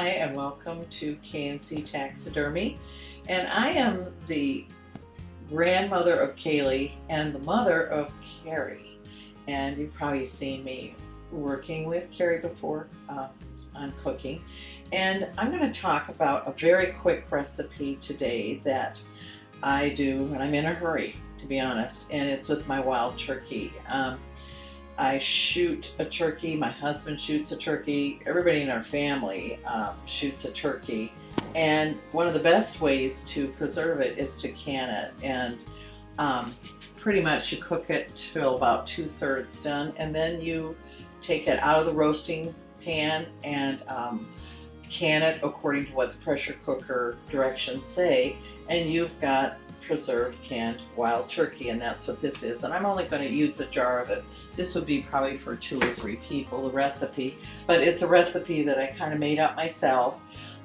Hi, and welcome to K&C Taxidermy. And I am the grandmother of Kaylee and the mother of Carrie. And you've probably seen me working with Carrie before on cooking. And I'm going to talk about a very quick recipe today that I do when I'm in a hurry, to be honest, and it's with my wild turkey. I shoot a turkey, my husband shoots a turkey, everybody in our family shoots a turkey. And one of the best ways to preserve it is to can it. And pretty much you cook it till about 2/3 done, and then you take it out of the roasting pan and can it according to what the pressure cooker directions say, and you've got preserved canned wild turkey, and that's what this is. And I'm only going to use a jar of it. This would be probably for 2 or 3 people, the recipe, but it's a recipe that I kind of made up myself.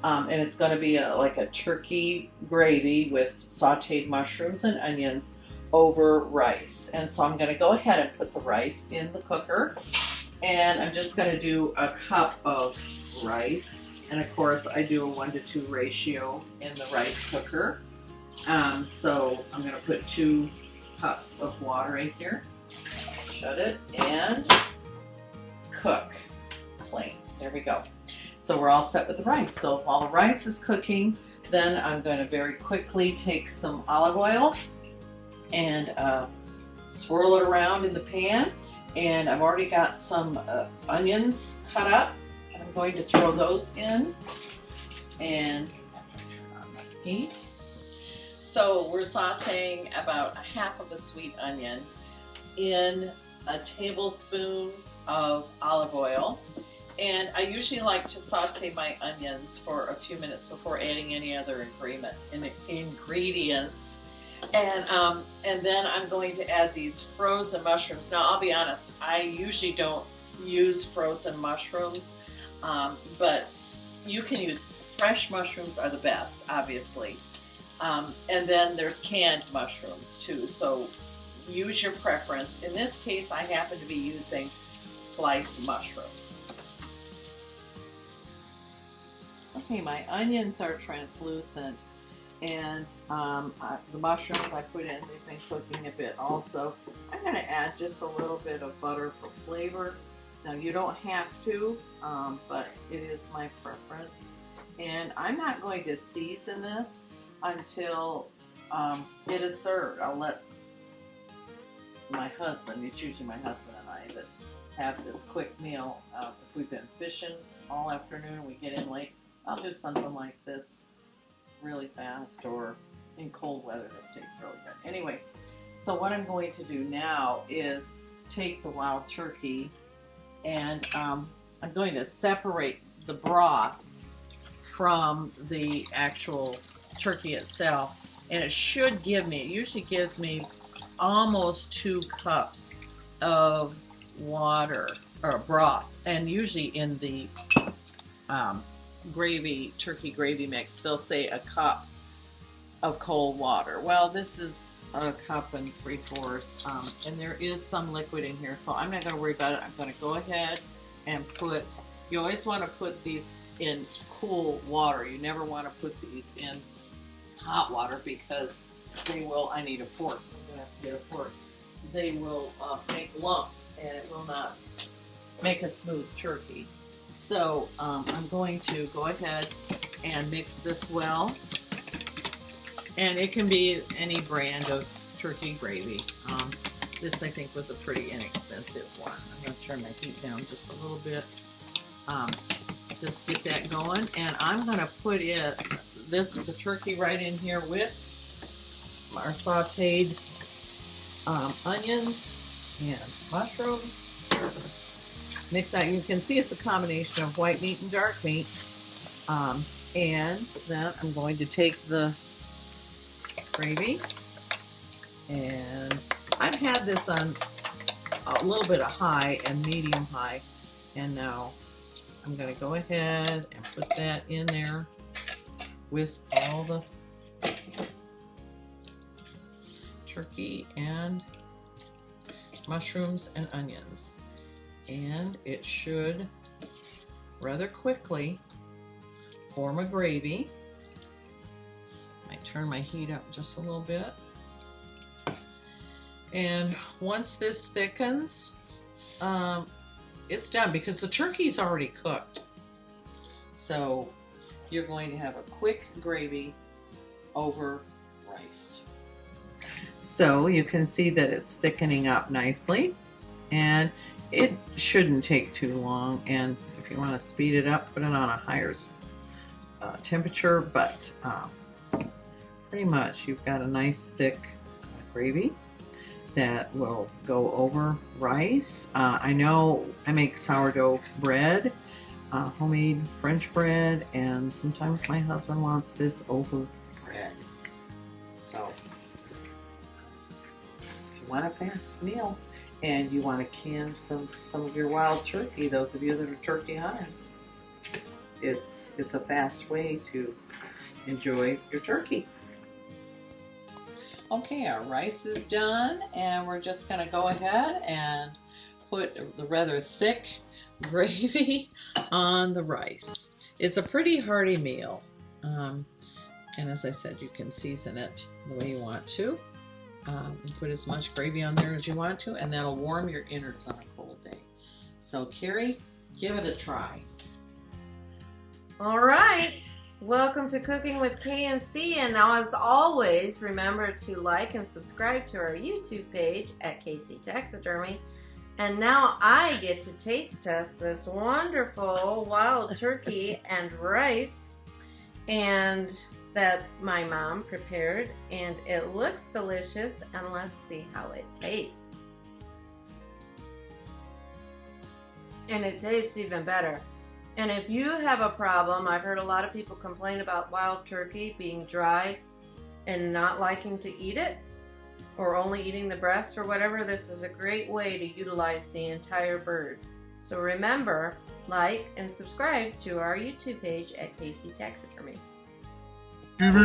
And it's going to be like a turkey gravy with sauteed mushrooms and onions over rice. And so I'm going to go ahead and put the rice in the cooker, and I'm just going to do a cup of rice. And of course I do a 1-to-2 ratio in the rice cooker. So I'm going to put 2 cups of water in here, shut it, and cook plain. There we go. So we're all set with the rice. So while the rice is cooking, then I'm going to very quickly take some olive oil and swirl it around in the pan. And I've already got some onions cut up, and I'm going to throw those in and turn on the heat. So we're sauteing about 1/2 of a sweet onion in a tablespoon of olive oil. And I usually like to saute my onions for a few minutes before adding any other ingredients. And then I'm going to add these frozen mushrooms. Now, I'll be honest, I usually don't use frozen mushrooms, but you can use fresh mushrooms are the best, obviously. And then there's canned mushrooms too, so use your preference. In this case, I happen to be using sliced mushrooms. Okay, my onions are translucent, and the mushrooms I put in, they've been cooking a bit also. I'm going to add just a little bit of butter for flavor. Now, you don't have to, but it is my preference. And I'm not going to season this until it is served. I'll let my husband, it's usually my husband and I that have this quick meal. If we've been fishing all afternoon, we get in late, I'll do something like this really fast, or in cold weather this tastes really good. Anyway, so what I'm going to do now is take the wild turkey, and I'm going to separate the broth from the actual turkey itself, and it should give me, it usually gives me almost 2 cups of water or broth. And usually in the turkey gravy mix, they'll say a cup of cold water. Well, this is a cup and 3/4, and there is some liquid in here, so I'm not going to worry about it. I'm going to go ahead and put, you always want to put these in cool water. You never want to put these in hot water, because they will, I need a fork, I'm going to have to get a fork, they will make lumps, and it will not make a smooth turkey. So I'm going to go ahead and mix this well, and it can be any brand of turkey gravy. This, I think, was a pretty inexpensive one. I'm going to turn my heat down just a little bit. Just get that going, and I'm going to put the turkey right in here with our sauteed onions and mushrooms. Mix that. You can see it's a combination of white meat and dark meat. And then I'm going to take the gravy, and I've had this on a little bit of high and medium high, and now I'm going to go ahead and put that in there with all the turkey and mushrooms and onions. And it should rather quickly form a gravy. Might turn my heat up just a little bit. And once this thickens, it's done because the turkey's already cooked. So you're going to have a quick gravy over rice. So you can see that it's thickening up nicely, and it shouldn't take too long. And if you want to speed it up, put it on a higher temperature, but pretty much you've got a nice thick gravy that will go over rice. I know I make sourdough bread, homemade French bread, and sometimes my husband wants this over bread. So if you want a fast meal and you want to can some of your wild turkey, those of you that are turkey hunters, it's a fast way to enjoy your turkey. Okay, our rice is done, and we're just going to go ahead and put the rather thick gravy on the rice. It's a pretty hearty meal, and as I said, you can season it the way you want to. And put as much gravy on there as you want to, and that'll warm your innards on a cold day. So, Carrie, give it a try. All right. Welcome to Cooking with KNC, and now as always, remember to like and subscribe to our YouTube page at KC Taxidermy. And now I get to taste test this wonderful wild turkey and rice and that my mom prepared, and it looks delicious, and let's see how it tastes. And it tastes even better. And if you have a problem, I've heard a lot of people complain about wild turkey being dry and not liking to eat it, or only eating the breast or whatever. This is a great way to utilize the entire bird. So remember, like and subscribe to our YouTube page at KC Taxidermy. Give it,